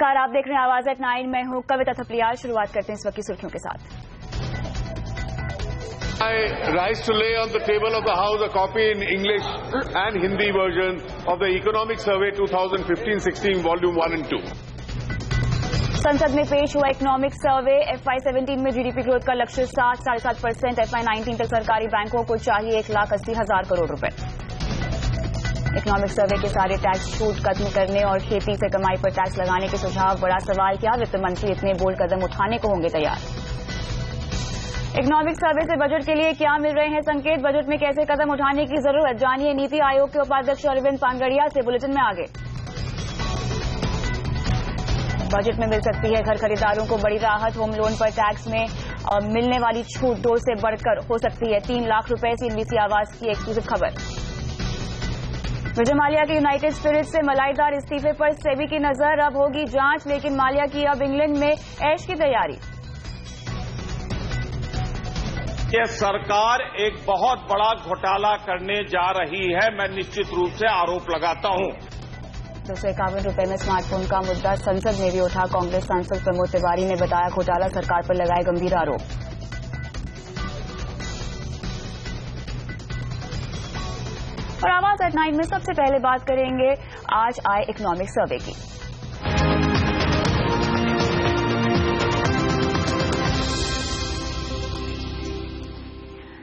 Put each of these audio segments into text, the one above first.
नमस्कार, आप देख रहे हैं आवाज एट 9। मैं हूं कविता थपलियाल। शुरुआत करते हैं इस वक्त की सुर्खियों के साथ। I rise to lay on the table of the House a copy in English and Hindi version of the Economic Survey 2015-16 Volume 1 and 2. संसद में पेश हुआ इकोनॉमिक सर्वे। FY17 में जीडीपी ग्रोथ का लक्ष्य 7.5%। FY19 तक सरकारी बैंकों को चाहिए 1,80,000 करोड़ रुपए। इकोनॉमिक सर्वे के सारे टैक्स छूट खत्म करने और खेती से कमाई पर टैक्स लगाने के सुझाव। बड़ा सवाल, क्या वित्त मंत्री इतने बोल्ड कदम उठाने को होंगे तैयार? इकोनॉमिक सर्वे से बजट के लिए क्या मिल रहे हैं संकेत? बजट में कैसे कदम उठाने की जरूरत? जानिए नीति आयोग के उपाध्यक्ष अरविंद पांगड़िया से बुलेटिन में आगे। बजट में मिल सकती है घर खरीदारों को बड़ी राहत। होम लोन पर टैक्स में मिलने वाली छूट 2 से बढ़कर हो सकती है 3 लाख रुपए। CNBC आवाज की एक्सक्लूसिव खबर। विजय माल्या के यूनाइटेड स्पिरिट से मलाईदार इस्तीफे पर सेबी की नजर। अब होगी जांच, लेकिन माल्या की अब इंग्लैंड में ऐश की तैयारी। ये सरकार एक बहुत बड़ा घोटाला करने जा रही है, मैं निश्चित रूप से आरोप लगाता हूं। 251 रुपए में स्मार्टफोन का मुद्दा संसद में भी उठा। कांग्रेस सांसद प्रमोद तिवारी ने बताया घोटाला सरकार पर लगाए गंभीर आरोप। और आवाज एट 9 में सबसे पहले बात करेंगे आज आए इकोनॉमिक सर्वे की।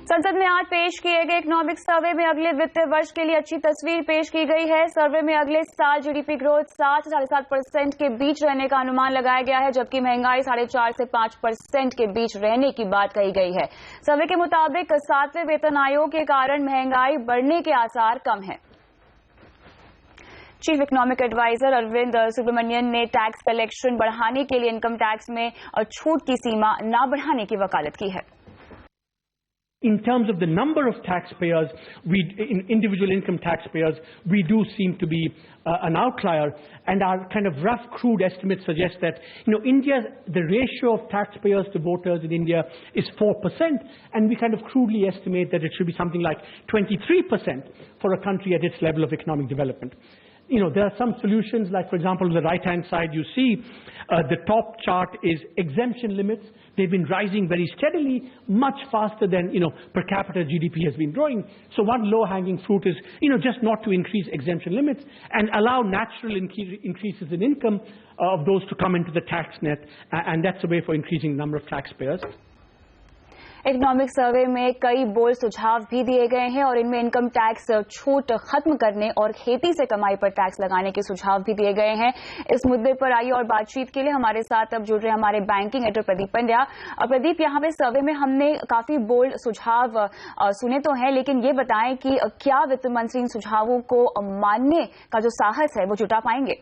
संसद में आज पेश किए गए इकोनॉमिक सर्वे में अगले वित्तीय वर्ष के लिए अच्छी तस्वीर पेश की गई है। सर्वे में अगले साल जीडीपी ग्रोथ 7 से 7.5% के बीच रहने का अनुमान लगाया गया है, जबकि महंगाई 4.5 से 5% के बीच रहने की बात कही गई है। सर्वे के मुताबिक 7वें वेतन आयोग के कारण महंगाई बढ़ने के आसार कम है। Chief economic adviser Arvind Subramanian ने टैक्स कलेक्शन बढ़ाने के लिए इनकम टैक्स में छूट की सीमा न बढ़ाने की वकालत की है। In terms of the number of taxpayers, individual income taxpayers, we do seem to be an outlier, and our kind of rough, crude estimates suggest that, the ratio of taxpayers to voters in India is 4%, and we kind of crudely estimate that it should be something like 23% for a country at its level of economic development. There are some solutions, like, for example, on the right-hand side, you see the top chart is exemption limits. They've been rising very steadily, much faster than, per capita GDP has been growing. So one low-hanging fruit is, just not to increase exemption limits and allow natural increases in income of those to come into the tax net. And that's a way for increasing the number of taxpayers. Economic survey में कई bold सुझाव भी दिए गए हैं और इनमें income tax छूट खत्म करने और खेती से कमाई पर टैक्स लगाने के सुझाव भी दिए गए हैं। इस मुद्दे पर आइए और बातचीत के लिए हमारे साथ अब जुड़ रहे हमारे बैंकिंग एडिटर प्रदीप पंड्या। प्रदीप, यहाँ पे सर्वे में हमने काफी बोल्ड सुझाव सुने तो हैं, लेकिन ये बताएं कि क्या वित्त मंत्री इन सुझावों को मानने का जो साहस है वो जुटा पाएंगे?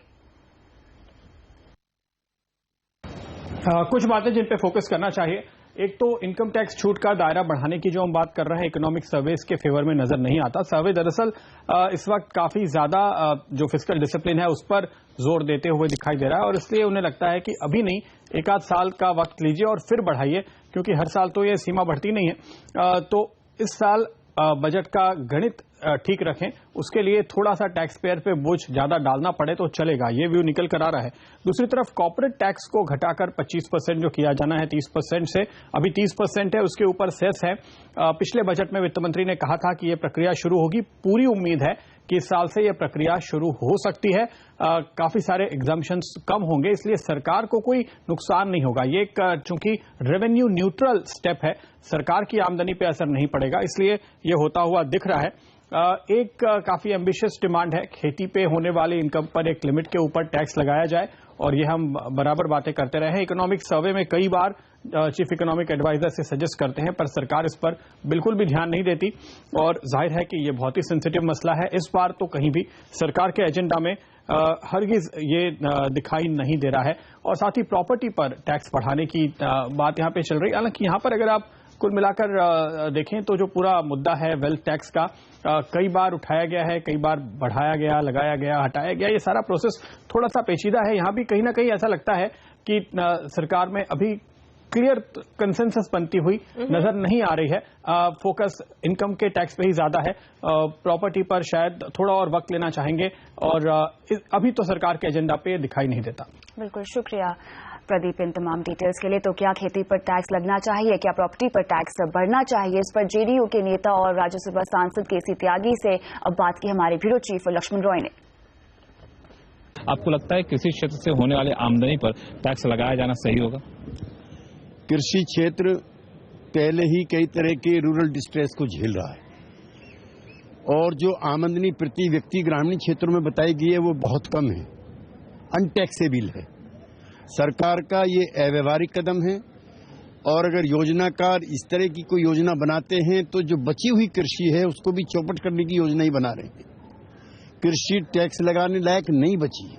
कुछ बातें जिन पे फोकस करना चाहिए। एक तो इनकम टैक्स छूट का दायरा बढ़ाने की जो हम बात कर रहे हैं, इकोनॉमिक सर्वे इसके फेवर में नजर नहीं आता। सर्वे दरअसल इस वक्त काफी ज्यादा जो फिस्कल डिसिप्लिन है उस पर जोर देते हुए दिखाई दे रहा है, और इसलिए उन्हें लगता है कि अभी नहीं, 1 आध साल का वक्त लीजिए और फिर बढ़ाइए, क्योंकि हर साल तो ये सीमा बढ़ती नहीं है। तो इस साल बजट का गणित ठीक रखें, उसके लिए थोड़ा सा टैक्स पेयर पे बोझ ज्यादा डालना पड़े तो चलेगा, ये व्यू निकल कर आ रहा है। दूसरी तरफ कॉर्पोरेट टैक्स को घटाकर 25% जो किया जाना है 30% से, अभी 30% है, उसके ऊपर सेस है। पिछले बजट में वित्त मंत्री ने कहा था कि यह प्रक्रिया शुरू होगी। पूरी उम्मीद है कि इस साल से यह प्रक्रिया शुरू हो सकती है। काफी सारे एग्जाम्पशंस कम होंगे, इसलिए सरकार को कोई नुकसान नहीं होगा। ये एक चूंकि रेवेन्यू न्यूट्रल स्टेप है, सरकार की आमदनी पे असर नहीं पड़ेगा, इसलिए यह होता हुआ दिख रहा है। एक काफी एम्बिशियस डिमांड है, खेती पे होने वाली इनकम पर एक लिमिट के ऊपर टैक्स लगाया जाए, और ये हम बराबर बातें करते रहे हैं। इकोनॉमिक सर्वे में कई बार चीफ इकोनॉमिक एडवाइजर से सजेस्ट करते हैं, पर सरकार इस पर बिल्कुल भी ध्यान नहीं देती, और जाहिर है कि ये बहुत ही सेंसिटिव मसला है। इस बार तो कहीं भी सरकार के एजेंडा में हरगिज ये दिखाई नहीं दे रहा है। और साथ ही प्रॉपर्टी पर टैक्स बढ़ाने की बात यहाँ पे चल रही है। हालांकि यहाँ पर अगर आप कुल मिलाकर देखें तो जो पूरा मुद्दा है वेल्थ टैक्स का, कई बार उठाया गया है, कई बार बढ़ाया गया, लगाया गया, हटाया गया, ये सारा प्रोसेस थोड़ा सा पेचीदा है। यहाँ भी कहीं ना कहीं ऐसा लगता है कि सरकार में अभी क्लियर कंसेंसस बनती हुई नजर नहीं आ रही है। फोकस इनकम के टैक्स पे ही ज्यादा है, प्रॉपर्टी पर शायद थोड़ा और वक्त लेना चाहेंगे और अभी तो सरकार के एजेंडा पे दिखाई नहीं देता। बिल्कुल, शुक्रिया प्रदीप इन तमाम डिटेल्स के लिए। तो क्या खेती पर टैक्स लगना चाहिए, क्या प्रॉपर्टी पर टैक्स बढ़ना चाहिए, इस पर जेडीयू के नेता और राज्यसभा सांसद केसी त्यागी से अब बात की हमारे ब्यूरो चीफ लक्ष्मण रॉय ने। आपको लगता है कृषि क्षेत्र से होने वाले आमदनी पर टैक्स लगाया जाना सही होगा? कृषि क्षेत्र पहले ही कई तरह के रूरल डिस्ट्रेस को झेल रहा है और जो आमदनी प्रति व्यक्ति ग्रामीण क्षेत्रों में बताई गई है वो बहुत कम है, अनटैक्सेबल है। सरकार का ये अव्यवहारिक कदम है और अगर योजनाकार इस तरह की कोई योजना बनाते हैं तो जो बची हुई कृषि है उसको भी चौपट करने की योजना ही बना रहे हैं। कृषि टैक्स लगाने लायक नहीं बची है,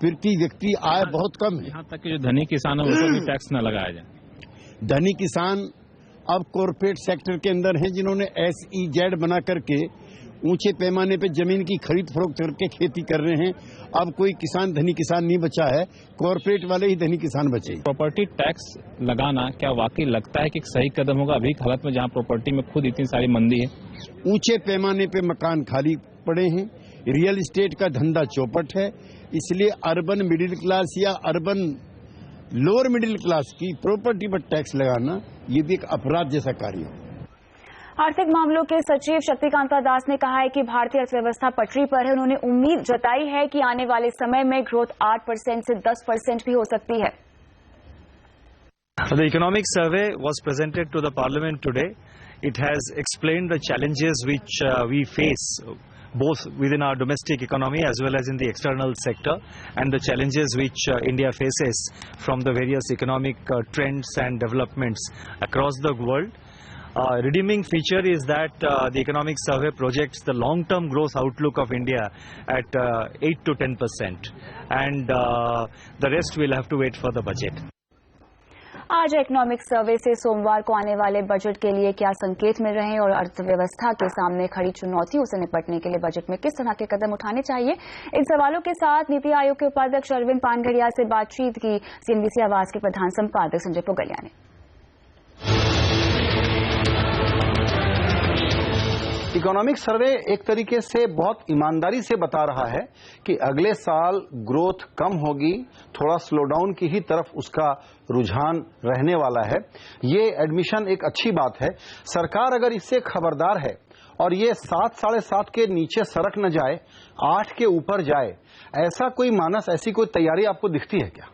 प्रति व्यक्ति आय बहुत कम है। यहाँ तक कि जो धनी किसान है उन पर भी टैक्स न लगाया जाए। धनी किसान अब कॉर्पोरेट सेक्टर के अंदर हैं जिन्होंने SEZ बना करके ऊंचे पैमाने पे जमीन की खरीद फरोख्त करके खेती कर रहे हैं। अब कोई किसान धनी किसान नहीं बचा है, कॉर्पोरेट वाले ही धनी किसान बचे। प्रॉपर्टी टैक्स लगाना क्या वाकई लगता है कि एक सही कदम होगा अभी की हालत में जहां प्रॉपर्टी में खुद इतनी सारी मंदी है? ऊंचे पैमाने पे मकान खाली पड़े हैं, रियल एस्टेट का धंधा चौपट है, इसलिए अर्बन मिडिल क्लास या अर्बन लोअर मिडिल क्लास की प्रॉपर्टी पर टैक्स लगाना ये भी एक अपराध जैसा कार्य है। आर्थिक मामलों के सचिव शक्तिकांता दास ने कहा है कि भारतीय अर्थव्यवस्था पटरी पर है। उन्होंने उम्मीद जताई है कि आने वाले समय में ग्रोथ 8% से 10% भी हो सकती है। The economic survey was presented to the parliament today. It has explained the challenges which we face both within our domestic economy as well as in the external sector, and the challenges which India faces from the various economic trends and developments across the world. Redeeming feature is that the economic survey projects the long-term growth outlook of India at 8 to 10%, and the rest will have to wait for the budget. आज economic survey से सोमवार को आने वाले budget के लिए क्या संकेत मिल रहे हैं और अर्थव्यवस्था के सामने खड़ी चुनौतियों से निपटने के लिए बजट में किस तरह के कदम उठाने चाहिए, इन सवालों के साथ नीति आयोग के उपाध्यक्ष अरविंद पानघड़िया से बातचीत की CNBC आवाज के प्रधान संपादक संजय पुगलिया ने। इकोनॉमिक सर्वे एक तरीके से बहुत ईमानदारी से बता रहा है कि अगले साल ग्रोथ कम होगी, थोड़ा स्लोडाउन की ही तरफ उसका रुझान रहने वाला है। ये एडमिशन एक अच्छी बात है। सरकार अगर इससे खबरदार है और ये 7, 7.5 के नीचे सरक न जाए, 8 के ऊपर जाए, ऐसा कोई मानस, ऐसी कोई तैयारी आपको दिखती है क्या?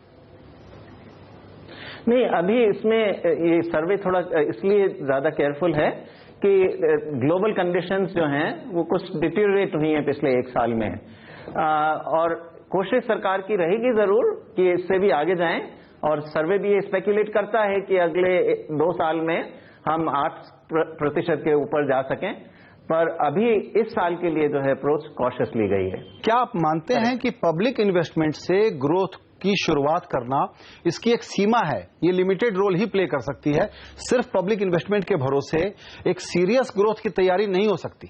नहीं, अभी इसमें ये सर्वे थोड़ा इसलिए ज्यादा केयरफुल है कि ग्लोबल कंडीशंस जो हैं वो कुछ डिटीरियरेट हुई हैं पिछले 1 साल में, और कोशिश सरकार की रहेगी जरूर कि इससे भी आगे जाएं, और सर्वे भी ये स्पेकुलेट करता है कि अगले 2 साल में हम 8% के ऊपर जा सकें, पर अभी इस साल के लिए जो है अप्रोच कॉशियस ली गई है। क्या आप मानते हैं कि पब्लिक इन्वेस्टमेंट से ग्रोथ की शुरुआत करना, इसकी एक सीमा है, ये लिमिटेड रोल ही प्ले कर सकती है, सिर्फ पब्लिक इन्वेस्टमेंट के भरोसे एक सीरियस ग्रोथ की तैयारी नहीं हो सकती?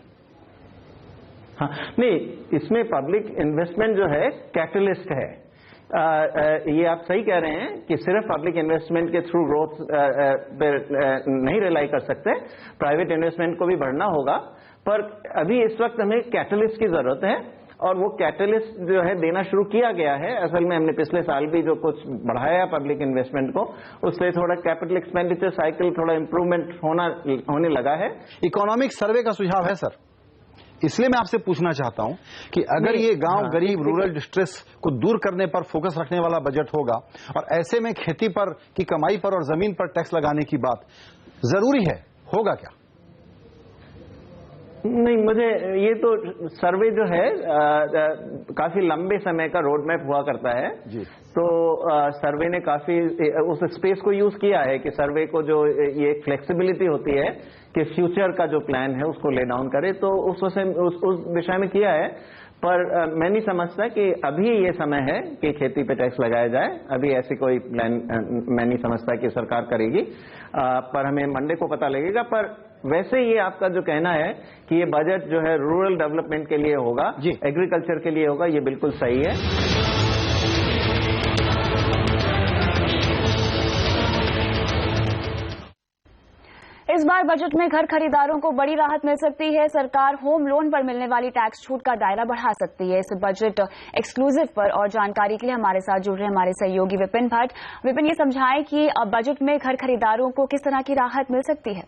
हाँ, नहीं, इसमें पब्लिक इन्वेस्टमेंट जो है कैटलिस्ट है। ये आप सही कह रहे हैं कि सिर्फ पब्लिक इन्वेस्टमेंट के थ्रू ग्रोथ नहीं रिलाई कर सकते, प्राइवेट इन्वेस्टमेंट को भी बढ़ना होगा, पर अभी इस वक्त हमें कैटलिस्ट की जरूरत है, और वो कैटलिस्ट जो है देना शुरू किया गया है। असल में हमने पिछले साल भी जो कुछ बढ़ाया पब्लिक इन्वेस्टमेंट को, उससे थोड़ा कैपिटल एक्सपेंडिचर साइकिल थोड़ा इंप्रूवमेंट होने लगा है। इकोनॉमिक सर्वे का सुझाव है सर, इसलिए मैं आपसे पूछना चाहता हूं कि अगर ये गांव गरीब रूरल डिस्ट्रेस को दूर करने पर फोकस रखने वाला बजट होगा और ऐसे में खेती पर की कमाई पर और जमीन पर टैक्स लगाने की बात जरूरी है, होगा क्या? नहीं, मुझे ये तो सर्वे जो है काफी लंबे समय का रोड मैप हुआ करता है जी। तो सर्वे ने काफी उस स्पेस को यूज किया है कि सर्वे को जो ये फ्लेक्सिबिलिटी होती है कि फ्यूचर का जो प्लान है उसको ले डाउन करे, तो उस विषय में किया है, पर मैं नहीं समझता कि अभी ये समय है कि खेती पे टैक्स लगाया जाए। अभी ऐसी कोई प्लान मैं नहीं समझता कि सरकार करेगी, पर हमें मंडे को पता लगेगा। पर वैसे ये आपका जो कहना है कि ये बजट जो है रूरल डेवलपमेंट के लिए होगा, एग्रीकल्चर के लिए होगा, ये बिल्कुल सही है। इस बार बजट में घर खरीदारों को बड़ी राहत मिल सकती है। सरकार होम लोन पर मिलने वाली टैक्स छूट का दायरा बढ़ा सकती है। इस बजट एक्सक्लूसिव पर और जानकारी के लिए हमारे साथ जुड़ रहे हमारे सहयोगी विपिन भट्ट। विपिन, ये समझाएं कि बजट में घर खरीदारों को किस तरह की राहत मिल सकती है।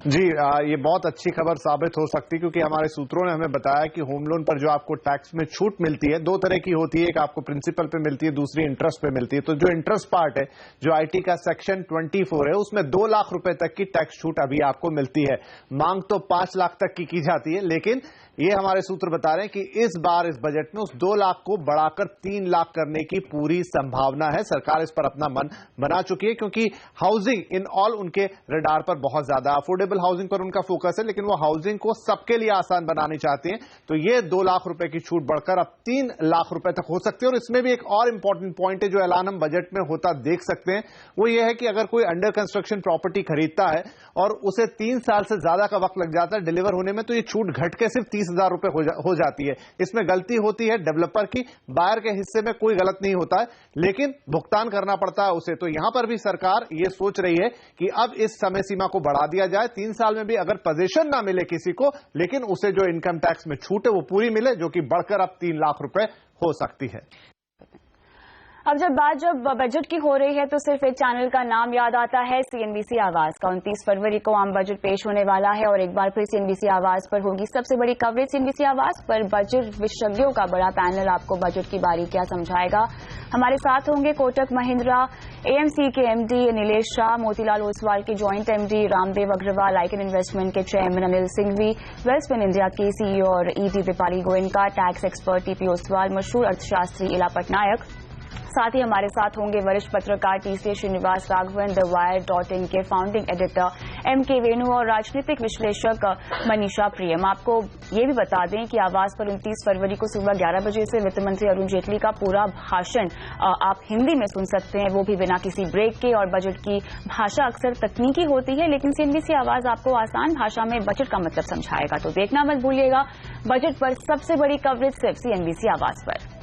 जी, ये बहुत अच्छी खबर साबित हो सकती है, क्योंकि हमारे सूत्रों ने हमें बताया कि होम लोन पर जो आपको टैक्स में छूट मिलती है, दो तरह की होती है। एक आपको प्रिंसिपल पे मिलती है, दूसरी इंटरेस्ट पे मिलती है। तो जो इंटरेस्ट पार्ट है, जो आईटी का सेक्शन 24 है, उसमें 2 लाख रुपए तक की टैक्स छूट अभी आपको मिलती है। मांग तो 5 लाख तक की जाती है, लेकिन ये हमारे सूत्र बता रहे हैं कि इस बार इस बजट में उस 2 लाख को बढ़ाकर 3 लाख करने की पूरी संभावना है। सरकार इस पर अपना मन बना चुकी है, क्योंकि हाउसिंग इन ऑल उनके रडार पर बहुत ज्यादा, अफोर्डेबल हाउसिंग पर उनका फोकस है, लेकिन वो हाउसिंग को सबके लिए आसान बनानी चाहती हैं। तो ये 2 लाख रुपए की छूट बढ़कर अब 3 लाख रुपए तक हो सकती है। और इसमें भी एक और इंपॉर्टेंट पॉइंट है, जो ऐलान हम बजट में होता देख सकते हैं, वो ये है कि अगर कोई अंडर कंस्ट्रक्शन प्रॉपर्टी खरीदता है और उसे 3 साल से ज्यादा का वक्त लग जाता है डिलीवर होने में, तो ये छूट घट के सिर्फ 30,000 रुपए हो जाती है। इसमें गलती होती है डेवलपर की, बायर के हिस्से में कोई गलत नहीं होता है, लेकिन भुगतान करना पड़ता है उसे। तो यहां पर भी सरकार ये सोच रही है कि अब इस समय सीमा को बढ़ा दिया जाए। 3 साल में भी अगर पोजीशन ना मिले किसी को, लेकिन उसे जो इनकम टैक्स में छूट है वो पूरी मिले, जो कि बढ़कर अब 3 लाख रुपए हो सकती है। अब जब बजट की हो रही है तो सिर्फ एक चैनल का नाम याद आता है, सीएनबीसी आवाज का। 29 फरवरी को आम बजट पेश होने वाला है और एक बार फिर सीएनबीसी आवाज पर होगी सबसे बड़ी कवरेज। सीएनबीसी आवाज पर बजट विशेषज्ञों का बड़ा पैनल आपको बजट की बारीकियां समझाएगा। हमारे साथ होंगे कोटक महिंद्रा एएमसी के एमडी नीलेश शाह, मोतीलाल ओसवाल के joint MD Ramdev Agarwal, Icon investment के चेयरमैन अनिल सिंघवी, वेल्सपिन इंडिया के सीईओ और ED Deepali Goenka, tax expert TP Oswal, मशहूर अर्थशास्त्री इला पटनायक। साथ ही हमारे साथ होंगे वरिष्ठ पत्रकार टीसी श्रीनिवास राघवन, द वायर.in के फाउंडिंग एडिटर एमके वेणु और राजनीतिक विश्लेषक मनीषा प्रियम। आपको ये भी बता दें कि आवाज पर 29 फरवरी को सुबह 11 बजे से वित्त मंत्री अरुण जेटली का पूरा भाषण आप हिंदी में सुन सकते हैं, वो भी बिना किसी ब्रेक के। और बजट की भाषा अक्सर तकनीकी होती है, लेकिन सीएनबीसी आवाज आपको आसान भाषा में बजट का मतलब समझाएगा। तो देखना मत भूलिएगा, बजट पर सबसे बड़ी कवरेज सिर्फ सीएनबीसी आवाज पर।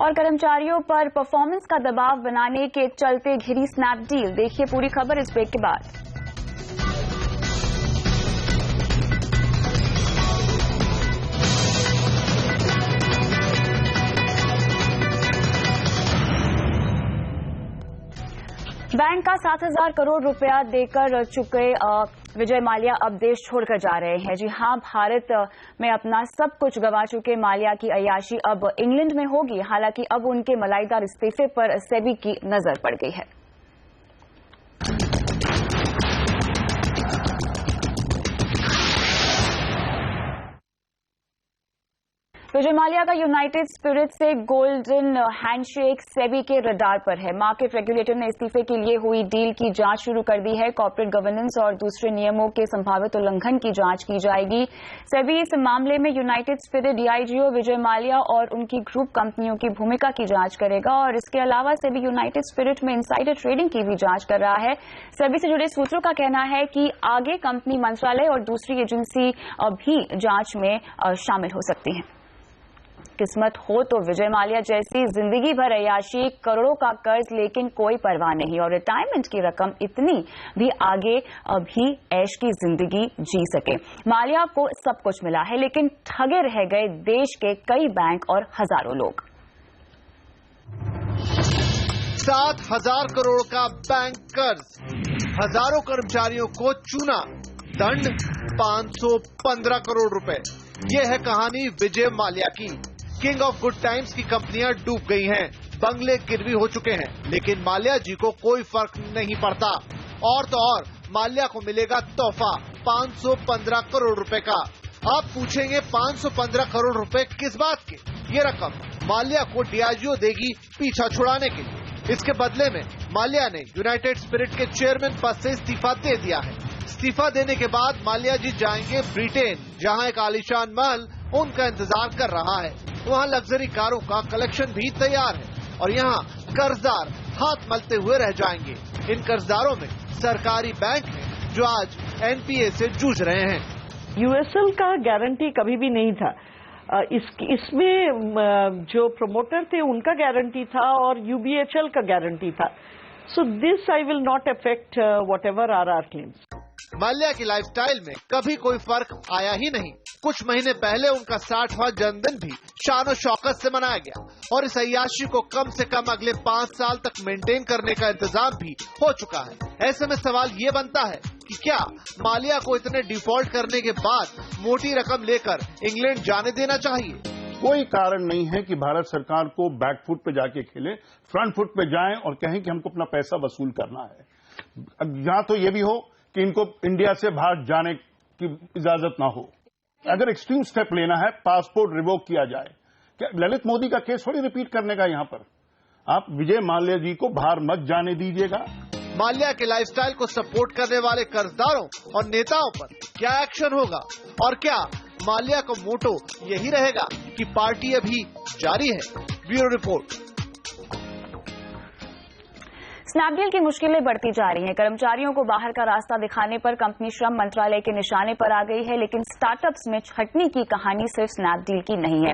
और कर्मचारियों पर परफॉर्मेंस का दबाव बनाने के चलते घिरी स्नैपडील। देखिए पूरी खबर इस ब्रेक के बाद। बैंक का 7,000 करोड़ रुपया देकर चुके विजय माल्या अब देश छोड़कर जा रहे हैं। जी हां, भारत में अपना सब कुछ गंवा चुके माल्या की अय्याशी अब इंग्लैंड में होगी। हालांकि अब उनके मलाईदार इस्तीफे पर सेबी की नजर पड़ गई है। विजय माल्या का यूनाइटेड स्पिरिट से गोल्डन हैंडशेक सेबी के रडार पर है। मार्केट रेगुलेटर ने इस्तीफे के लिए हुई डील की जांच शुरू कर दी है। कॉर्पोरेट गवर्नेंस और दूसरे नियमों के संभावित उल्लंघन की जांच की जाएगी। सेबी इस मामले में यूनाइटेड स्पिरिट डीआईजीओ विजय माल्या और उनकी ग्रुप कंपनियों की भूमिका की जांच करेगा। और इसके अलावा सेबी यूनाइटेड स्पिरिट में इनसाइडर ट्रेडिंग की भी जांच कर रहा है। सेबी से जुड़े सूत्रों का कहना है कि आगे कंपनी मंत्रालय और दूसरी एजेंसी भी जांच में शामिल हो सकती है। किस्मत हो तो विजय माल्या जैसी जिंदगी भर अय्याशी, करोड़ों का कर्ज, लेकिन कोई परवाह नहीं, और रिटायरमेंट की रकम इतनी भी आगे अभी ऐश की जिंदगी जी सके। माल्या को सब कुछ मिला है, लेकिन ठगे रह गए देश के कई बैंक और हजारों लोग। 7,000 करोड़ का बैंक कर्ज, हजारों कर्मचारियों को चूना, दंड 515 करोड़ रुपए। ये है कहानी विजय माल्या की। किंग ऑफ गुड टाइम्स की कंपनियां डूब गई हैं, बंगले गिरवी हो चुके हैं, लेकिन माल्या जी को कोई फर्क नहीं पड़ता। और तो और माल्या को मिलेगा तोहफा 515 करोड़ रुपए का। आप पूछेंगे 515 करोड़ रुपए किस बात के? ये रकम माल्या को डीआईजीओ देगी पीछा छुड़ाने के लिए। इसके बदले में माल्या ने यूनाइटेड स्पिरिट के चेयरमैन पद से इस्तीफा दे दिया है। इस्तीफा देने के बाद माल्या जी जाएंगे ब्रिटेन, जहां एक आलीशान महल उनका इंतजार कर रहा है। वहां लग्जरी कारों का कलेक्शन भी तैयार है और यहाँ कर्जदार हाथ मलते हुए रह जाएंगे। इन कर्जदारों में सरकारी बैंक हैं जो आज एनपीए से जूझ रहे हैं। यूएसएल का गारंटी कभी भी नहीं था, इसमें जो प्रमोटर थे उनका गारंटी था और यूबीएचएल का गारंटी था। So this I will not affect whatever are our claims. Mallya की लाइफस्टाइल में कभी कोई फर्क आया ही नहीं। कुछ महीने पहले उनका 60वां जन्मदिन भी शान शौकत से मनाया गया और इस अय्याशी को कम से कम अगले 5 साल तक मेंटेन करने का इंतजाम भी हो चुका है। ऐसे में सवाल ये बनता है कि क्या माल्या को इतने डिफॉल्ट करने के बाद मोटी रकम लेकर इंग्लैंड जाने देना चाहिए? कोई कारण नहीं है कि भारत सरकार को बैकफुट पे जाके खेले, फ्रंट फुट पे जाएं और कहें कि हमको अपना पैसा वसूल करना है। यहाँ तो ये भी हो कि इनको इंडिया से बाहर जाने की इजाजत ना हो। अगर एक्सट्रीम स्टेप लेना है, पासपोर्ट रिवोक किया जाए। क्या ललित मोदी का केस थोड़ी रिपीट करने का? यहाँ पर आप विजय माल्या जी को बाहर मत जाने दीजिएगा। माल्या के लाइफस्टाइल को सपोर्ट करने वाले कर्जदारों और नेताओं पर क्या एक्शन होगा और क्या माल्या का मोटो यही रहेगा कि पार्टी अभी जारी है? Bureau report. स्नैपडील की मुश्किलें बढ़ती जा रही हैं। कर्मचारियों को बाहर का रास्ता दिखाने पर कंपनी श्रम मंत्रालय के निशाने पर आ गई है, लेकिन स्टार्टअप्स में छटनी की कहानी सिर्फ स्नैपडील की नहीं है।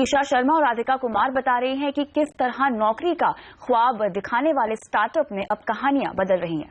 ईशा शर्मा और राधिका कुमार बता रही हैं कि किस तरह नौकरी का ख्वाब दिखाने वाले स्टार्टअप में अब कहानियां बदल रही हैं।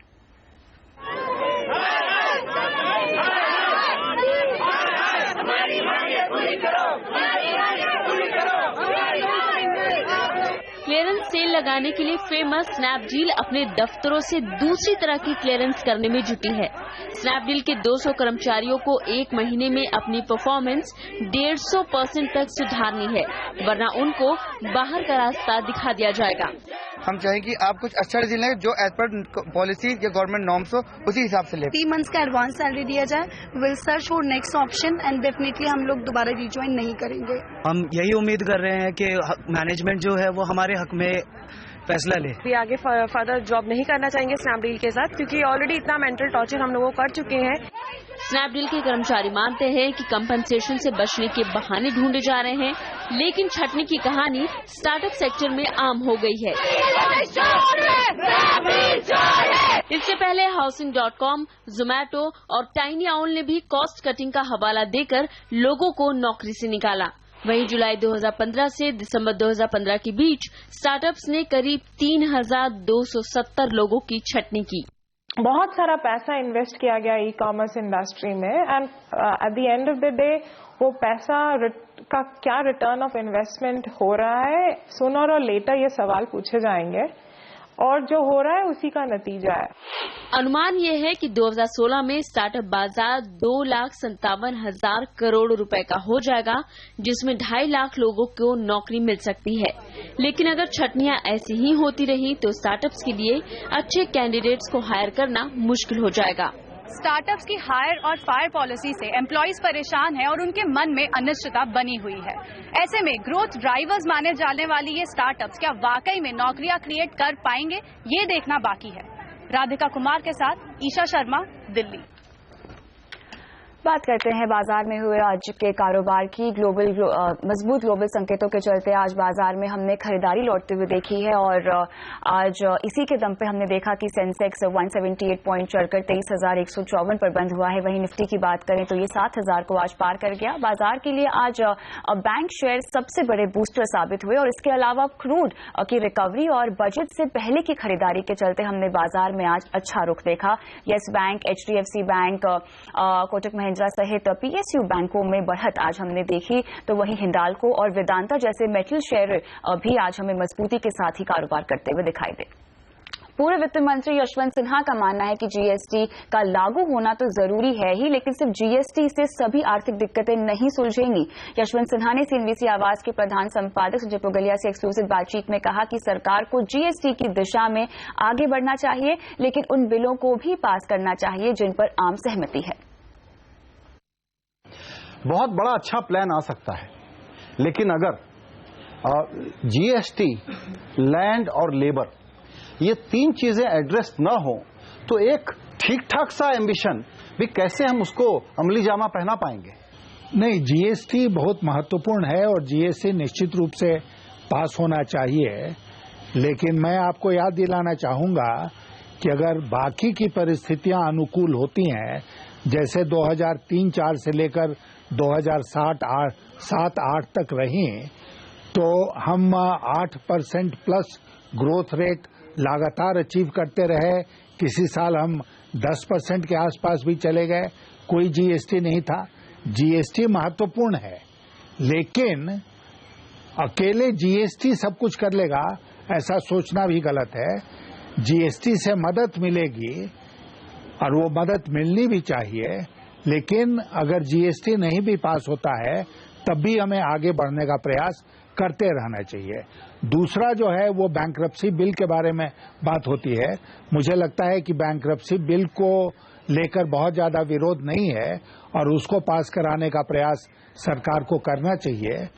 क्लियरेंस सेल लगाने के लिए फेमस स्नैपडील अपने दफ्तरों से दूसरी तरह की क्लियरेंस करने में जुटी है। स्नैपडील के 200 कर्मचारियों को 1 महीने में अपनी परफॉर्मेंस 150% तक सुधारनी है, वरना उनको बाहर का रास्ता दिखा दिया जाएगा। हम चाहें कि आप कुछ अच्छा डिसीजन लें जो एज पर पॉलिसी या गवर्नमेंट नॉर्म्स हो उसी हिसाब से लें। 3 मंथ्स का एडवांस सैलरी दिया जाए। Will search for next option and definitely हम लोग दोबारा रिज्वाइन नहीं करेंगे। हम यही उम्मीद कर रहे हैं कि मैनेजमेंट जो है वो हमारे हक में फैसला ले। भी आगे फर्दर जॉब नहीं करना चाहेंगे स्नैपडील के साथ, क्योंकि ऑलरेडी इतना मेंटल टॉर्चर हम लोगों कर चुके हैं। स्नैपडील के कर्मचारी मानते हैं कि कंपनसेशन से बचने के बहाने ढूंढे जा रहे हैं, लेकिन छटनी की कहानी स्टार्टअप सेक्टर में आम हो गई है। इससे पहले हाउसिंग.com, जोमैटो और टाइनी आउल ने भी कॉस्ट कटिंग का हवाला देकर लोगों को नौकरी से निकाला। वहीं जुलाई 2015 से दिसंबर 2015 के बीच स्टार्टअप्स ने करीब 3270 लोगों की छटनी की। बहुत सारा पैसा इन्वेस्ट किया गया ई कॉमर्स इंडस्ट्री में and at the end of the day वो पैसा का क्या रिटर्न ऑफ इन्वेस्टमेंट हो रहा है, सूनर और लेटर ये सवाल पूछे जाएंगे और जो हो रहा है उसी का नतीजा है। अनुमान ये है कि 2016 में स्टार्टअप बाजार 2,57,000 करोड़ रुपए का हो जाएगा, जिसमें 2.5 लाख लोगों को नौकरी मिल सकती है। लेकिन अगर छटनियां ऐसी ही होती रही तो स्टार्टअप्स के लिए अच्छे कैंडिडेट्स को हायर करना मुश्किल हो जाएगा। स्टार्टअप्स की हायर और फायर पॉलिसी से एम्प्लॉयज परेशान हैं और उनके मन में अनिश्चितता बनी हुई है। ऐसे में ग्रोथ ड्राइवर्स माने जाने वाली ये स्टार्टअप्स क्या वाकई में नौकरियां क्रिएट कर पाएंगे, ये देखना बाकी है। राधिका कुमार के साथ ईशा शर्मा, दिल्ली। बात करते हैं बाजार में हुए आज के कारोबार की। मजबूत ग्लोबल संकेतों के चलते आज बाजार में हमने खरीदारी लौटते हुए देखी है और आज इसी के दम पे हमने देखा कि सेंसेक्स 178 पॉइंट चढ़कर 23,154 पर बंद हुआ है। वहीं निफ्टी की बात करें तो ये 7,000 को आज पार कर गया। बाजार के लिए आज बैंक शेयर सबसे बड़े बूस्टर साबित हुए और इसके अलावा क्रूड की रिकवरी और बजट से पहले की खरीदारी के चलते हमने बाजार में आज अच्छा रुख देखा। Yes bank, HDFC bank, Kotak Mahindra सहित PSU बैंकों में बढ़त आज हमने देखी, तो वहीं हिंडाल्को और वेदांता जैसे मेटल शेयर भी आज हमें मजबूती के साथ ही कारोबार करते हुए दिखाई दे। पूर्व वित्त मंत्री यशवंत सिन्हा का मानना है कि GST का लागू होना तो जरूरी है ही, लेकिन सिर्फ GST से सभी आर्थिक दिक्कतें नहीं सुलझेंगी। यशवंत सिन्हा ने CNBC आवाज के प्रधान संपादक संजय पुगलिया से एक्सक्लूसिव बातचीत में कहा कि सरकार को GST की दिशा में आगे बढ़ना चाहिए, लेकिन उन बिलों को भी पास करना चाहिए जिन पर आम सहमति है। बहुत बड़ा अच्छा प्लान आ सकता है, लेकिन अगर GST, लैंड और लेबर ये 3 चीजें एड्रेस न हो तो एक ठीक ठाक सा एम्बिशन भी कैसे हम उसको अमली जामा पहना पाएंगे? नहीं, GST बहुत महत्वपूर्ण है और GST निश्चित रूप से पास होना चाहिए, लेकिन मैं आपको याद दिलाना चाहूंगा कि अगर बाकी की परिस्थितियां अनुकूल होती हैं, जैसे 2003-4 से लेकर 2007-8 तक रही, तो हम 8% प्लस ग्रोथ रेट लगातार अचीव करते रहे। किसी साल हम 10% के आसपास भी चले गए, कोई जीएसटी नहीं था। जीएसटी महत्वपूर्ण है, लेकिन अकेले जीएसटी सब कुछ कर लेगा ऐसा सोचना भी गलत है। जीएसटी से मदद मिलेगी और वो मदद मिलनी भी चाहिए, लेकिन अगर जीएसटी नहीं भी पास होता है तब भी हमें आगे बढ़ने का प्रयास करते रहना चाहिए। दूसरा जो है वो बैंक्रप्सी बिल के बारे में बात होती है। मुझे लगता है कि बैंक्रप्सी बिल को लेकर बहुत ज्यादा विरोध नहीं है और उसको पास कराने का प्रयास सरकार को करना चाहिए।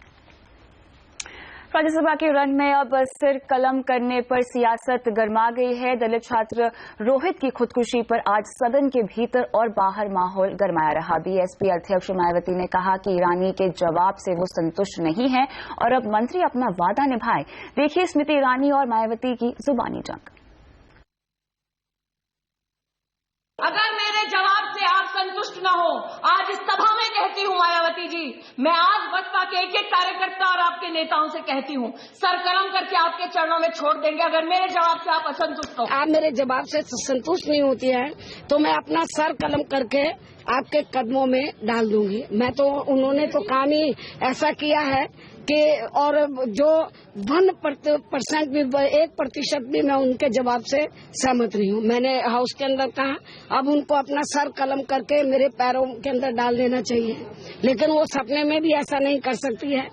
राज्यसभा के रन में अब सिर कलम करने पर सियासत गर्मा गई है। दलित छात्र रोहित की खुदकुशी पर आज सदन के भीतर और बाहर माहौल गरमाया रहा। बीएसपी अध्यक्ष मायावती ने कहा कि ईरानी के जवाब से वो संतुष्ट नहीं है और अब मंत्री अपना वादा निभाए। देखिए स्मृति ईरानी और मायावती की जुबानी जंग। अगर मेरे जवाब से आप संतुष्ट न हो, आज इस सभा में कहती हूँ मायावती जी, मैं आज बसपा के एक एक कार्यकर्ता और आपके नेताओं से कहती हूँ, सर कलम करके आपके चरणों में छोड़ देंगे अगर मेरे जवाब से आप असंतुष्ट हो। आप मेरे जवाब से संतुष्ट नहीं होती है तो मैं अपना सर कलम करके आपके कदमों में डाल दूंगी। मैं तो उन्होंने तो काम ही ऐसा किया है कि और जो 1% भी 1% भी मैं उनके जवाब से सहमत नहीं हूँ। मैंने हाउस के अंदर कहा, अब उनको अपना सर कलम करके मेरे पैरों के अंदर डाल देना चाहिए, लेकिन वो सपने में भी ऐसा नहीं कर सकती है।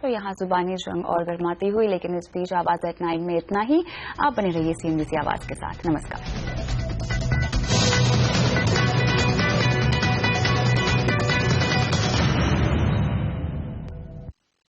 तो यहाँ जुबानी जंग और गरमाती हुई, लेकिन इस बीच आवाज एट 9 में इतना ही। आप बने रहिए CNBC आवाज के साथ। नमस्कार।